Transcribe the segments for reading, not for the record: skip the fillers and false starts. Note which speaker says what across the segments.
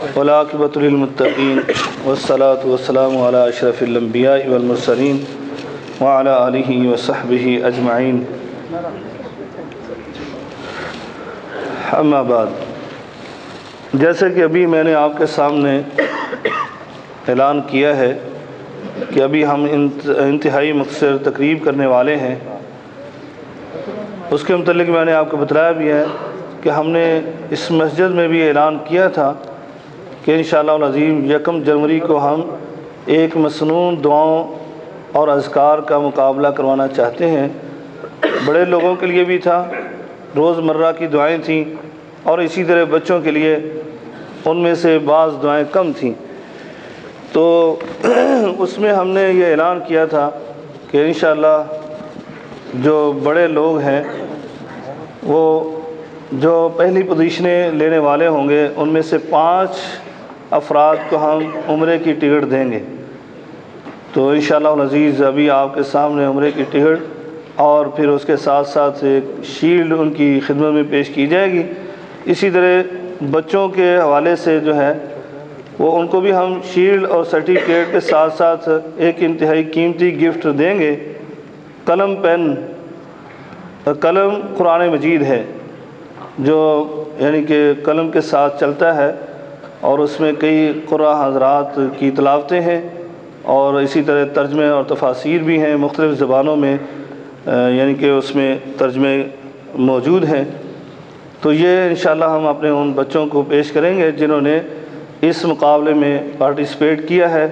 Speaker 1: والعاقبۃ للمتقین والصلاة والسلام علی اشرف الانبیاء والمرسلین وعلی آلہ وصحبہ اجمعین، اما بعد۔ جیسے کہ ابھی میں نے آپ کے سامنے اعلان کیا ہے کہ ابھی ہم انتہائی مختصر تقریب کرنے والے ہیں، اس کے متعلق میں نے آپ کو بتلایا بھی ہے کہ ہم نے اس مسجد میں بھی اعلان کیا تھا کہ انشاءاللہ العظیم 1 جنوری کو ہم ایک مسنون دعاؤں اور اذکار کا مقابلہ کروانا چاہتے ہیں۔ بڑے لوگوں کے لیے بھی تھا، روز مرہ کی دعائیں تھیں، اور اسی طرح بچوں کے لیے ان میں سے بعض دعائیں کم تھیں، تو اس میں ہم نے یہ اعلان کیا تھا کہ انشاءاللہ جو بڑے لوگ ہیں وہ جو پہلی پوزیشنیں لینے والے ہوں گے ان میں سے 5 افراد کو ہم عمرے کی ٹکٹ دیں گے۔ تو انشاءاللہ العزیز ابھی آپ کے سامنے عمرے کی ٹکٹ اور پھر اس کے ساتھ ساتھ ایک شیلڈ ان کی خدمت میں پیش کی جائے گی۔ اسی طرح بچوں کے حوالے سے جو ہے وہ ان کو بھی ہم شیلڈ اور سرٹیفکیٹ کے ساتھ ساتھ ایک انتہائی قیمتی گفٹ دیں گے، قلم پین۔ قلم قرآن مجید ہے جو یعنی کہ قلم کے ساتھ چلتا ہے، اور اس میں کئی قراء حضرات کی تلاوتیں ہیں، اور اسی طرح ترجمے اور تفاسیر بھی ہیں مختلف زبانوں میں، یعنی کہ اس میں ترجمے موجود ہیں۔ تو یہ انشاءاللہ ہم اپنے ان بچوں کو پیش کریں گے جنہوں نے اس مقابلے میں پارٹیسپیٹ کیا ہے،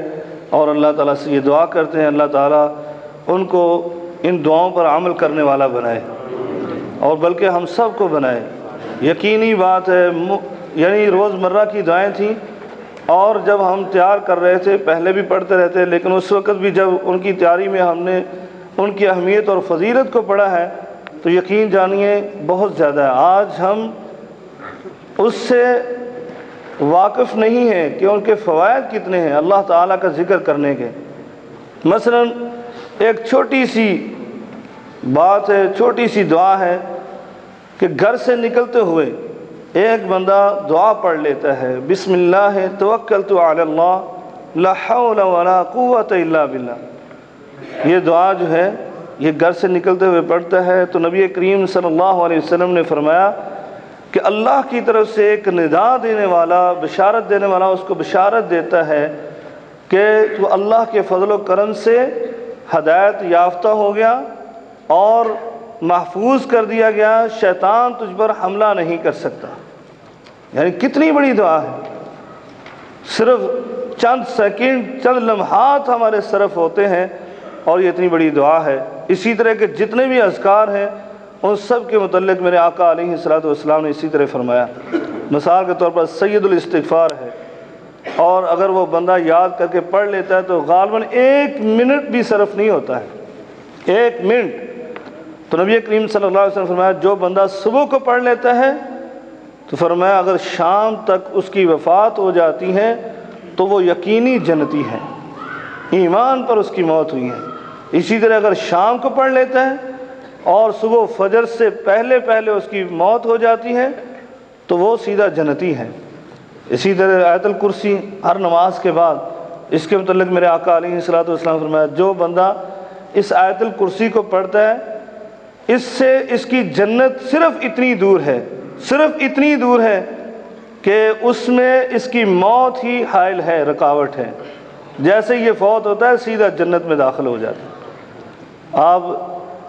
Speaker 1: اور اللہ تعالیٰ سے یہ دعا کرتے ہیں اللہ تعالیٰ ان کو ان دعاؤں پر عمل کرنے والا بنائے، اور بلکہ ہم سب کو بنائے۔ یقینی بات ہے، یعنی روز مرہ کی دعائیں تھیں، اور جب ہم تیار کر رہے تھے پہلے بھی پڑھتے رہتے، لیکن اس وقت بھی جب ان کی تیاری میں ہم نے ان کی اہمیت اور فضیلت کو پڑھا ہے تو یقین جانیے بہت زیادہ ہے۔ آج ہم اس سے واقف نہیں ہیں کہ ان کے فوائد کتنے ہیں اللہ تعالیٰ کا ذکر کرنے کے۔ مثلا ایک چھوٹی سی بات ہے، چھوٹی سی دعا ہے کہ گھر سے نکلتے ہوئے ایک بندہ دعا پڑھ لیتا ہے، بسم اللہ توکلت علی اللہ لا حول ولا قوت الا باللہ۔ یہ دعا جو ہے یہ گھر سے نکلتے ہوئے پڑھتا ہے تو نبی کریم صلی اللہ علیہ وسلم نے فرمایا کہ اللہ کی طرف سے ایک ندا دینے والا، بشارت دینے والا اس کو بشارت دیتا ہے کہ تو اللہ کے فضل و کرم سے ہدایت یافتہ ہو گیا اور محفوظ کر دیا گیا، شیطان تجھ پر حملہ نہیں کر سکتا۔ یعنی کتنی بڑی دعا ہے، صرف چند سیکنڈ، چند لمحات ہمارے صرف ہوتے ہیں اور یہ اتنی بڑی دعا ہے۔ اسی طرح کے جتنے بھی اذکار ہیں ان سب کے متعلق میرے آقا علیہ الصلوۃ والسلام نے اسی طرح فرمایا۔ مثال کے طور پر سید الاستغفار ہے، اور اگر وہ بندہ یاد کر کے پڑھ لیتا ہے تو غالباً 1 منٹ بھی صرف نہیں ہوتا ہے، 1 منٹ۔ تو نبی کریم صلی اللہ علیہ وسلم فرمایا جو بندہ صبح کو پڑھ لیتا ہے تو فرمایا اگر شام تک اس کی وفات ہو جاتی ہے تو وہ یقینی جنتی ہے، ایمان پر اس کی موت ہوئی ہے۔ اسی طرح اگر شام کو پڑھ لیتا ہے اور صبح فجر سے پہلے اس کی موت ہو جاتی ہے تو وہ سیدھا جنتی ہے۔ اسی طرح آیت الکرسی ہر نماز کے بعد، اس کے متعلق میرے آقا علیہ الصلوۃ والسلام فرمایا جو بندہ اس آیت الکرسی کو پڑھتا ہے اس سے اس کی جنت صرف اتنی دور ہے، صرف اتنی دور ہے کہ اس میں اس کی موت ہی حائل ہے، رکاوٹ ہے۔ جیسے یہ فوت ہوتا ہے سیدھا جنت میں داخل ہو جاتا ہے۔ آپ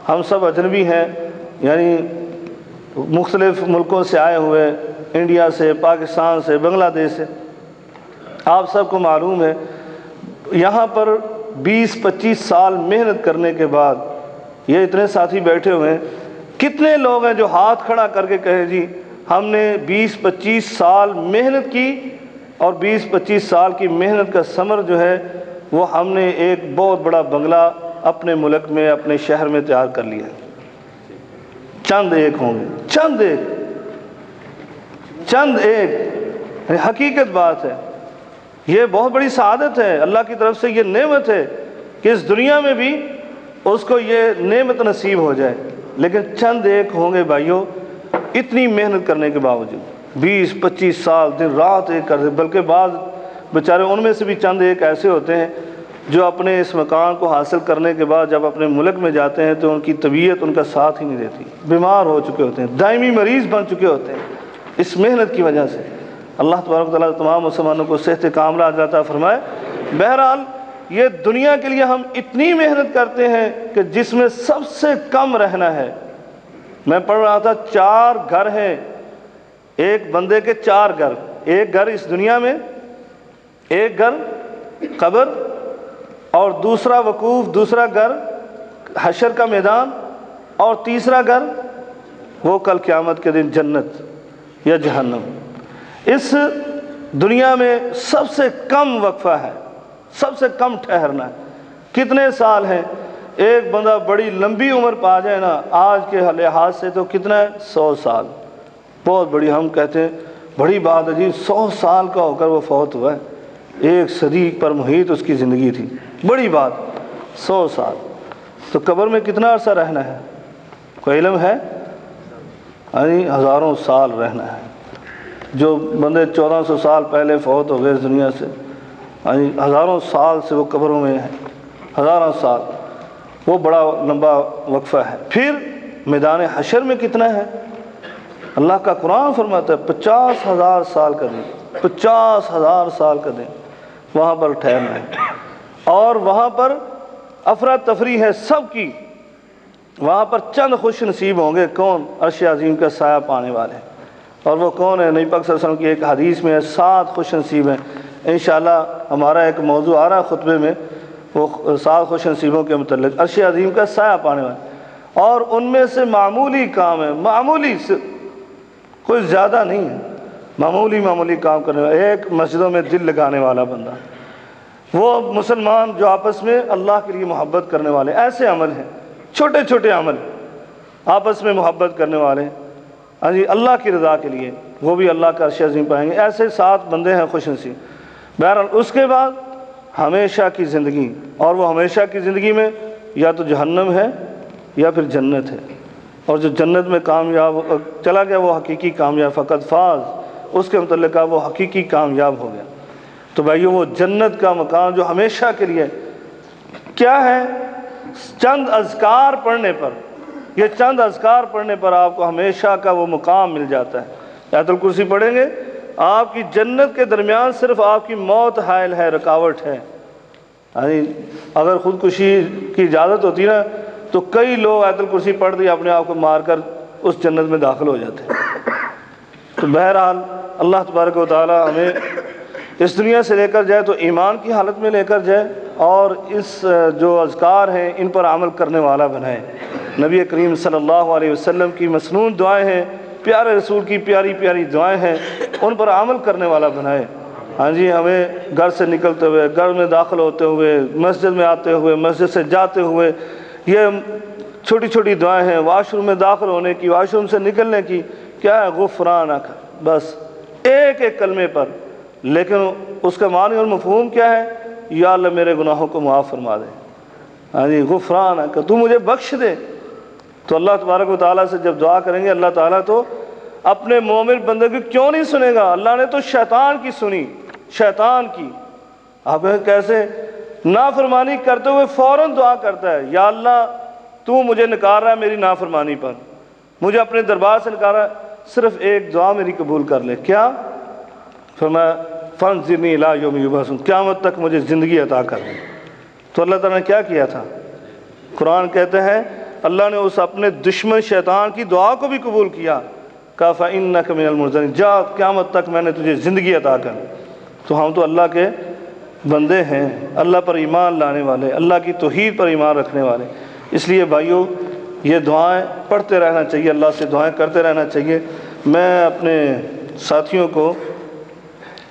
Speaker 1: ہم سب اجنبی ہیں، یعنی مختلف ملکوں سے آئے ہوئے، انڈیا سے، پاکستان سے، بنگلہ دیش سے، آپ سب کو معلوم ہے یہاں پر 20-25 سال محنت کرنے کے بعد یہ اتنے ساتھی بیٹھے ہوئے ہیں، کتنے لوگ ہیں جو ہاتھ کھڑا کر کے کہیں جی ہم نے 20-25 سال محنت کی اور 20-25 سال کی محنت کا ثمر جو ہے وہ ہم نے ایک بہت بڑا بنگلہ اپنے ملک میں، اپنے شہر میں تیار کر لیا۔ چند ایک ہوں گے، چند ایک حقیقت بات ہے۔ یہ بہت بڑی سعادت ہے، اللہ کی طرف سے یہ نعمت ہے کہ اس دنیا میں بھی اس کو یہ نعمت نصیب ہو جائے، لیکن چند ایک ہوں گے بھائیوں اتنی محنت کرنے کے باوجود۔ 20-25 سال دن رات ایک کرتے، بلکہ بعض بیچارے ان میں سے بھی چند ایک ایسے ہوتے ہیں جو اپنے اس مقام کو حاصل کرنے کے بعد جب اپنے ملک میں جاتے ہیں تو ان کی طبیعت ان کا ساتھ ہی نہیں دیتی، بیمار ہو چکے ہوتے ہیں، دائمی مریض بن چکے ہوتے ہیں اس محنت کی وجہ سے۔ اللہ تبارک و تعالیٰ تمام مسلمانوں کو صحت کاملہ عطا فرمائے۔ بہرحال یہ دنیا کے لیے ہم اتنی محنت کرتے ہیں کہ جس میں سب سے کم رہنا ہے۔ میں پڑھ رہا تھا 4 گھر ہیں ایک بندے کے، 4 گھر، ایک گھر اس دنیا میں، ایک گھر قبر، اور دوسرا وقوف، دوسرا گھر حشر کا میدان، اور تیسرا گھر وہ کل قیامت کے دن جنت یا جہنم۔ اس دنیا میں سب سے کم وقفہ ہے، سب سے کم ٹھہرنا ہے۔ کتنے سال ہیں؟ ایک بندہ بڑی لمبی عمر پا جائے نا آج کے لحاظ سے تو کتنا ہے؟ 100 سال، بہت بڑی، ہم کہتے ہیں بڑی بات ہے جی، 100 سال کا ہو کر وہ فوت ہوا ہے، 1 صدی پر محیط اس کی زندگی تھی، بڑی بات، 100 سال۔ تو قبر میں کتنا عرصہ رہنا ہے؟ کوئی علم ہے؟ ہزاروں سال رہنا ہے۔ جو بندے 1400 سال پہلے فوت ہو گئے اس دنیا سے، ہزاروں سال سے وہ قبروں میں ہیں، ہزاروں سال، وہ بڑا لمبا وقفہ ہے۔ پھر میدان حشر میں کتنا ہے؟ اللہ کا قرآن فرماتا ہے 50,000 سال کا دن، 50,000 سال کا دن وہاں پر ٹھہرنا ہے، اور وہاں پر افراتفری ہے سب کی۔ وہاں پر چند خوش نصیب ہوں گے، کون؟ عرش عظیم کا سایہ پانے والے، اور وہ کون ہے؟ نبی پاک صلی اللہ علیہ وسلم کی ایک حدیث میں ہے 7 خوش نصیب ہیں۔ انشاءاللہ ہمارا ایک موضوع آ رہا ہے خطبے میں، وہ 7 خوش نصیبوں کے متعلق، عرش عظیم کا سایہ پانے والے، اور ان میں سے معمولی کام ہے، معمولی سے کوئی زیادہ نہیں ہے، معمولی کام کرنے والا، ایک مسجدوں میں دل لگانے والا بندہ، وہ مسلمان جو آپس میں اللہ کے لیے محبت کرنے والے، ایسے عمل ہیں، چھوٹے چھوٹے عمل، آپس میں محبت کرنے والے، اللہ کی رضا کے لیے، وہ بھی اللہ کا عرش عظیم پائیں گے۔ ایسے 7 بندے ہیں خوش نصیب۔ بہرحال اس کے بعد ہمیشہ کی زندگی، اور وہ ہمیشہ کی زندگی میں یا تو جہنم ہے یا پھر جنت ہے، اور جو جنت میں کامیاب چلا گیا وہ حقیقی کامیاب، فقط فاز، اس کے متعلق وہ حقیقی کامیاب ہو گیا۔ تو بھائیو وہ جنت کا مقام جو ہمیشہ کے لیے کیا ہے؟ چند اذکار پڑھنے پر، یہ چند اذکار پڑھنے پر آپ کو ہمیشہ کا وہ مقام مل جاتا ہے۔ آیت الکرسی پڑھیں گے، آپ کی جنت کے درمیان صرف آپ کی موت حائل ہے، رکاوٹ ہے۔ اگر خودکشی کی اجازت ہوتی نا تو کئی لوگ آیت الکرسی پڑھ دی اپنے آپ کو مار کر اس جنت میں داخل ہو جاتے ہیں۔ تو بہرحال اللہ تبارک و تعالی ہمیں اس دنیا سے لے کر جائے تو ایمان کی حالت میں لے کر جائے، اور اس جو اذکار ہیں ان پر عمل کرنے والا بنائے۔ نبی کریم صلی اللہ علیہ وسلم کی مسنون دعائیں ہیں، پیارے رسول کی پیاری پیاری دعائیں ہیں، ان پر عمل کرنے والا بنائے۔ ہمیں گھر سے نکلتے ہوئے، گھر میں داخل ہوتے ہوئے، مسجد میں آتے ہوئے، مسجد سے جاتے ہوئے، یہ چھوٹی چھوٹی دعائیں ہیں، واش روم میں داخل ہونے کی، واش روم سے نکلنے کی، کیا ہے؟ غفرانک، بس ایک ایک کلمے پر، لیکن اس کا معنی اور مفہوم کیا ہے؟ یا اللہ میرے گناہوں کو معاف فرما دے، غفرانک، تو مجھے بخش دے۔ تو اللہ تبارک و تعالیٰ سے جب دعا کریں گے، اللہ تعالیٰ تو اپنے مومن بندے کی کیوں نہیں سنے گا؟ اللہ نے تو شیطان کی سنی، شیطان کی۔ اب کیسے نافرمانی کرتے ہوئے فوراً دعا کرتا ہے، یا اللہ تو مجھے نکال رہا ہے میری نافرمانی پر، مجھے اپنے دربار سے نکال رہا ہے، صرف ایک دعا میری قبول کر لے۔ کیا فرمایا؟ فانظرنی الی یوم یبعثون، قیامت تک مجھے زندگی عطا کر دے۔ تو اللہ تعالیٰ نے کیا کیا تھا؟ قرآن کہتے ہیں اللہ نے اس اپنے دشمن شیطان کی دعا کو بھی قبول کیا، کہا فإنک من المنظرین، جا قیامت تک میں نے تجھے زندگی عطا کر۔ تو ہم تو اللہ کے بندے ہیں، اللہ پر ایمان لانے والے، اللہ کی توحید پر ایمان رکھنے والے، اس لیے بھائیو یہ دعائیں پڑھتے رہنا چاہیے، اللہ سے دعائیں کرتے رہنا چاہیے۔ میں اپنے ساتھیوں کو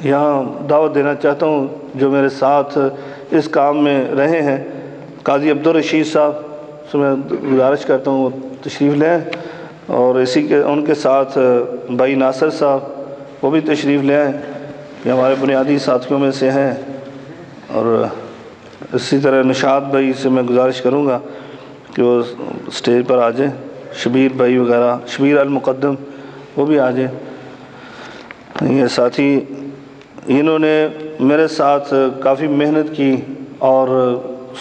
Speaker 1: یہاں دعوت دینا چاہتا ہوں جو میرے ساتھ اس کام میں رہے ہیں۔ قاضی عبدالرشید صاحب سے میں گزارش کرتا ہوں وہ تشریف لیں، اور ان کے ساتھ بھائی ناصر صاحب وہ بھی تشریف لے آئیں، یہ ہمارے بنیادی ساتھیوں میں سے ہیں۔ اور اسی طرح نشاط بھائی سے میں گزارش کروں گا کہ وہ اسٹیج پر آ جائیں، شبیر بھائی وغیرہ، شبیر المقدم وہ بھی آ جائیں۔ یہ ساتھی انہوں نے میرے ساتھ کافی محنت کی، اور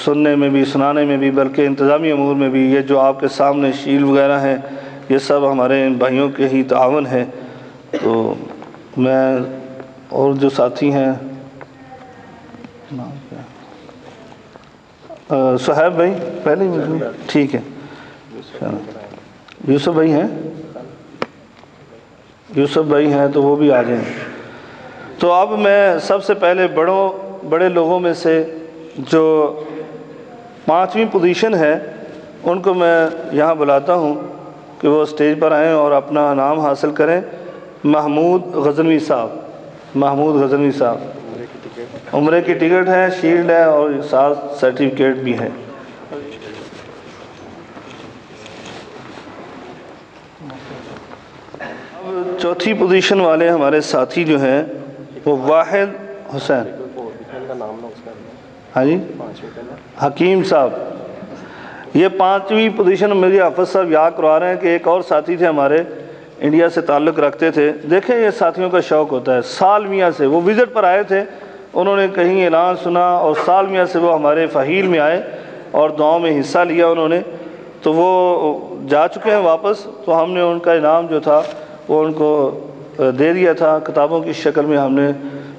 Speaker 1: سننے میں بھی سنانے میں بھی، بلکہ انتظامی امور میں بھی۔ یہ جو آپ کے سامنے شیل وغیرہ ہیں، یہ سب ہمارے ان بھائیوں کے ہی تعاون ہے۔ تو میں اور جو ساتھی ہیں، صہیب بھائی پہلے ہی، ٹھیک ہے، یوسف بھائی ہیں، یوسف بھائی ہیں تو وہ بھی آ جائیں۔ تو اب میں سب سے پہلے بڑے لوگوں میں سے جو 5ویں پوزیشن ہے ان کو میں یہاں بلاتا ہوں کہ وہ اسٹیج پر آئیں اور اپنا نام حاصل کریں۔ محمود غزنوی صاحب، محمود غزنوی صاحب، عمرے کی ٹکٹ ہے، شیلڈ ہے اور ساتھ سرٹیفکیٹ بھی ہے۔ اب چوتھی پوزیشن والے ہمارے ساتھی جو ہیں وہ واحد حسین، ہاں جی، حکیم صاحب۔ یہ 5ویں پوزیشن میری حافظ صاحب یاد کروا رہے ہیں کہ ایک اور ساتھی تھے ہمارے، انڈیا سے تعلق رکھتے تھے۔ دیکھیں یہ ساتھیوں کا شوق ہوتا ہے، سال میاں سے وہ وزٹ پر آئے تھے، انہوں نے کہیں اعلان سنا اور سال میاں سے وہ ہمارے فہیل میں آئے اور دعاؤں میں حصہ لیا انہوں نے۔ تو وہ جا چکے ہیں واپس، تو ہم نے ان کا انعام جو تھا وہ ان کو دے دیا تھا کتابوں کی شکل میں۔ ہم نے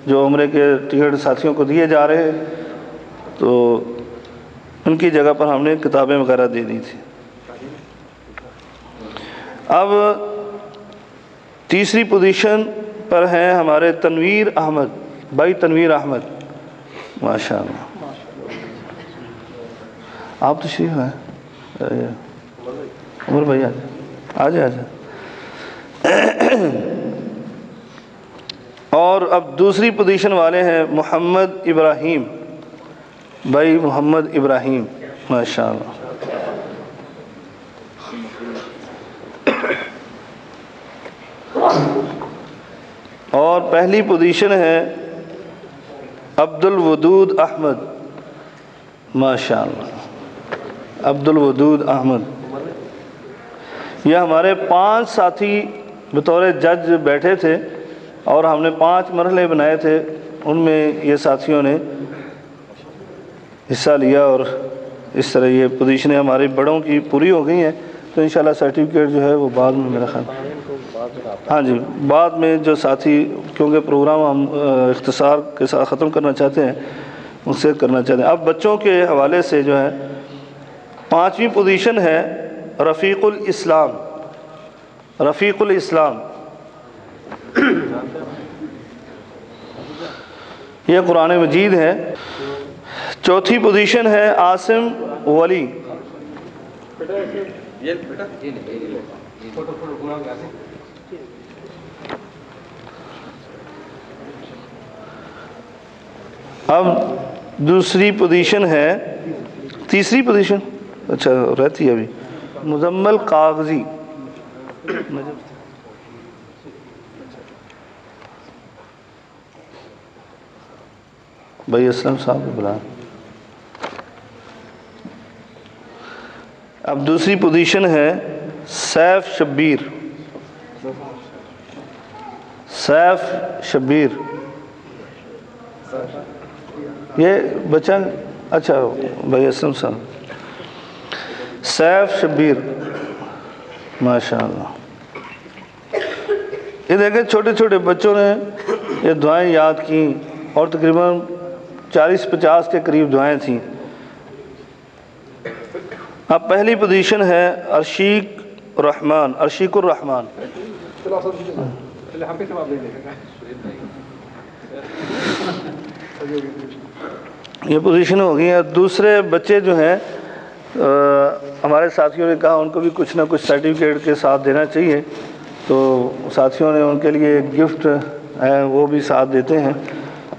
Speaker 1: جو عمرے کے ٹکٹ ساتھیوں کو دیے جا رہے ہیں، تو ان کی جگہ پر ہم نے کتابیں وغیرہ دے دی تھی۔ اب تیسری پوزیشن پر ہیں ہمارے تنویر احمد بھائی، تنویر احمد، ماشاء اللہ۔ آپ تشریف ہیں عمر بھائی، آ جائے۔ اور اب دوسری پوزیشن والے ہیں محمد ابراہیم بھائی، محمد ابراہیم، ماشاء اللہ۔ اور پہلی پوزیشن ہے عبد الودود احمد، ماشاء اللہ، عبد الودود احمد۔ یہ ہمارے 5 ساتھی بطور جج بیٹھے تھے اور ہم نے 5 مرحلے بنائے تھے، ان میں یہ ساتھیوں نے حصہ لیا، اور اس طرح یہ پوزیشنیں ہماری بڑوں کی پوری ہو گئی ہیں۔ تو انشاءاللہ سرٹیفکیٹ جو ہے وہ بعد میں میرا خیال، ہاں جی، بعد میں جو ساتھی، کیونکہ پروگرام ہم اختصار کے ساتھ ختم کرنا چاہتے ہیں، اس سے کرنا چاہتے ہیں۔ اب بچوں کے حوالے سے جو ہے 5ویں پوزیشن ہے رفیق الاسلام، رفیق الاسلام۔ یہ قرآن مجید ہے۔ چوتھی پوزیشن ہے عاصم ولی، اب دوسری پوزیشن ہے، تیسری پوزیشن اچھا رہتی ہے ابھی، مزمل کاغذی، بھائی اسلم صاحب کو بلا۔ اب دوسری پوزیشن ہے سیف شبیر، سیف شبیر، یہ بچہ، اچھا بھائی اسلم صاحب، سیف شبیر، ماشاء اللہ۔ یہ دیکھیں چھوٹے چھوٹے بچوں نے یہ دعائیں یاد کی، اور تقریباً 40-50 کے قریب دعائیں تھیں۔ اب پہلی پوزیشن ہے ارشیق الرحمن، ارشیق الرحمن۔ یہ پوزیشن ہو گئی ہے۔ دوسرے بچے جو ہیں ہمارے ساتھیوں نے کہا ان کو بھی کچھ نہ کچھ سرٹیفکیٹ کے ساتھ دینا چاہیے، تو ساتھیوں نے ان کے لیے گفٹ ہے وہ بھی ساتھ دیتے ہیں۔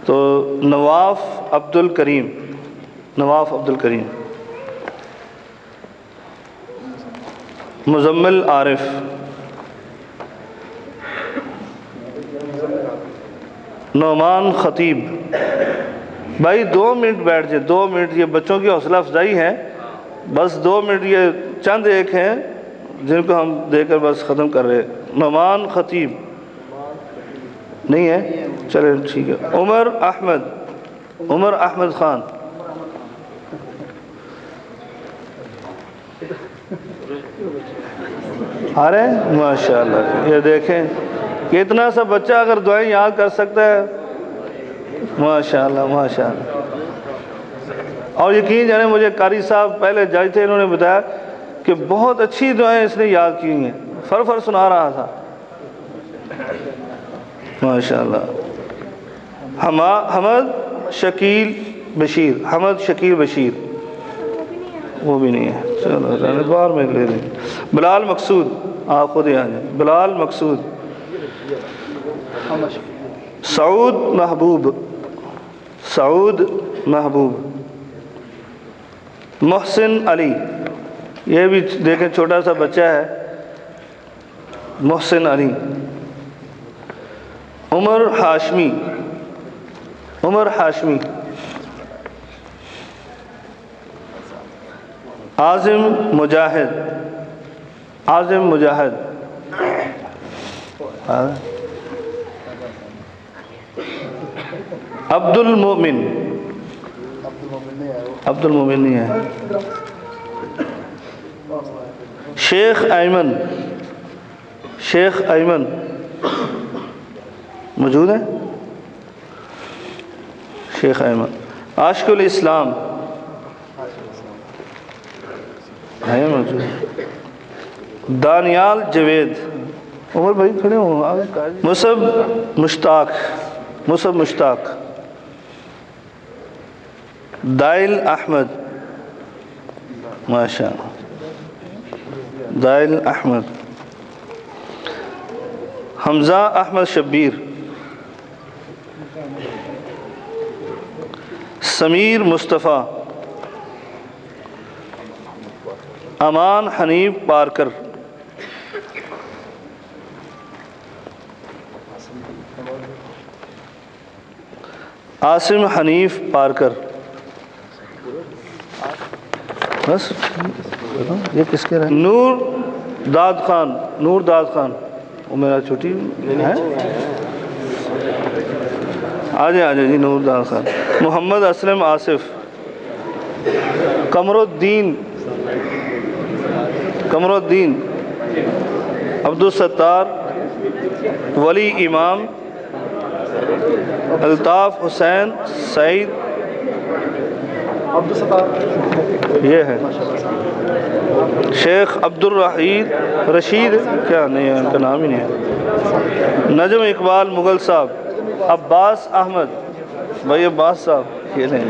Speaker 1: تو نواف عبد الکریم، نواف عبد الکریم، مزمل عارف، نعمان خطیب۔ بھائی 2 منٹ بیٹھ جائے، 2 منٹ، یہ بچوں کی حوصلہ افزائی ہے، بس 2 منٹ، یہ چند ایک ہیں جن کو ہم دے کر بس ختم کر رہے۔ نعمان خطیب، نہیں ہے؟ چلیں ٹھیک ہے. عمر احمد خان. آ رہے ہیں؟ ماشاء اللہ. یہ دیکھیں کہ اتنا سا بچہ اگر دعائیں یاد کر سکتا ہے. ماشاء اللہ ماشاء اللہ. اور یقین جانے مجھے قاری صاحب پہلے جج تھے، انہوں نے بتایا کہ بہت اچھی دعائیں اس نے یاد کی ہیں. فر سنا رہا تھا. ماشاء اللہ. حمد شکیل بشیر. وہ بھی نہیں ہے. چلو بار میں لے لیں. بلال مقصود. آپ خود ہی آ جائیں. بلال مقصود. سعود محبوب. محسن علی. یہ بھی دیکھیں چھوٹا سا بچہ ہے. محسن علی. عمر ہاشمی. عازم مجاہد. عبد المومن نہیں ہے. شیخ ایمن موجود ہے. شیخ ایمن. عاشق الاسلام ہے موجود. دانیال جوید. عمر بھائی کھڑے ہوں. مصعب مشتاق. دائل احمد. ماشاء اللہ. دائل احمد. حمزہ احمد شبیر. سمیر مصطفیٰ. امان حنیف پارکر. عاصم حنیف پارکر. بس یہ کس کے رہے؟ نور داد خان. وہ میرا چھوٹی ہے. آ جائیں جی. نور داد خان. محمد اسلم آصف. قمر الدین. عبدالستار. ولی امام. الطاف حسین سعید. یہ ہے. شیخ عبدالرحید رشید. کیا نہیں ہے ان کا نام ہی نہیں ہے. نجم اقبال مغل صاحب. عباس احمد. بھائی عباس صاحب یہ نہیں.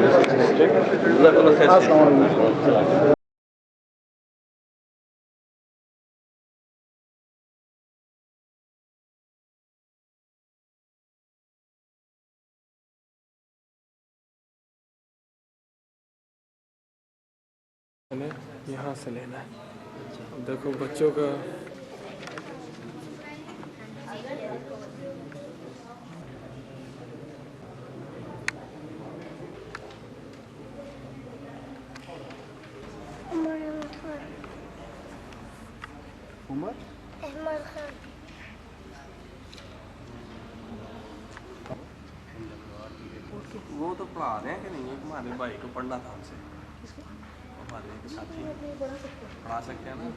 Speaker 2: یہاں سے لینا ہے. دیکھو بچوں کا
Speaker 3: احمد خان.
Speaker 2: وہ تو پڑھا رہے ہیں کہ نہیں. ہمارے بھائی کو پڑھنا تھا ہم سے. ہمارے ایک ساتھی پڑھا سکتے ہیں نا.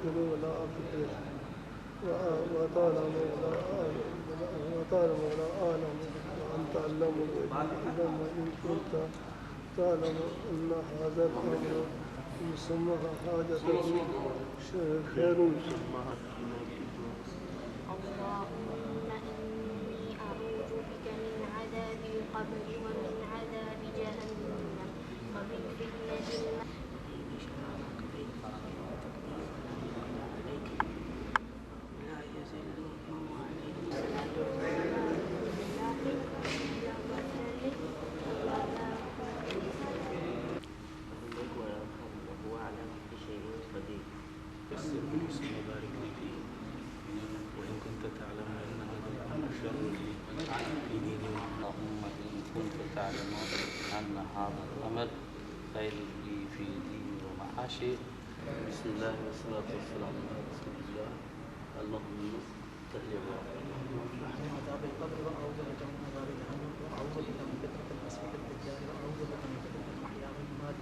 Speaker 3: الدنيا والآخرة وتعلم ولا أعلم وأنت علام الغيوب اللهم إن كنت تعلم أن هذا الأمر يسمى حاجته خير.
Speaker 4: اللهم إني أعوذ بك من عذاب القبر ومن عذاب جهنم ومن فتنة
Speaker 5: اللهم إن كنت تعلم أن هذا الأمر خير لي في ديني ومعاشي. بسم الله والصلاة والسلام على رسول الله. اللهم سهل
Speaker 6: نحن عذاب القبر وأعوذ بك من عذاب جهنم وأعوذ بك من فتنة المسيح الدجال وأعوذ بك من فتنة المحيا والممات.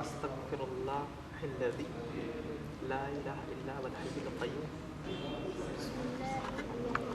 Speaker 6: أستغفر الله الذي لا إله إلا هو الحي القيوم.
Speaker 4: بسم الله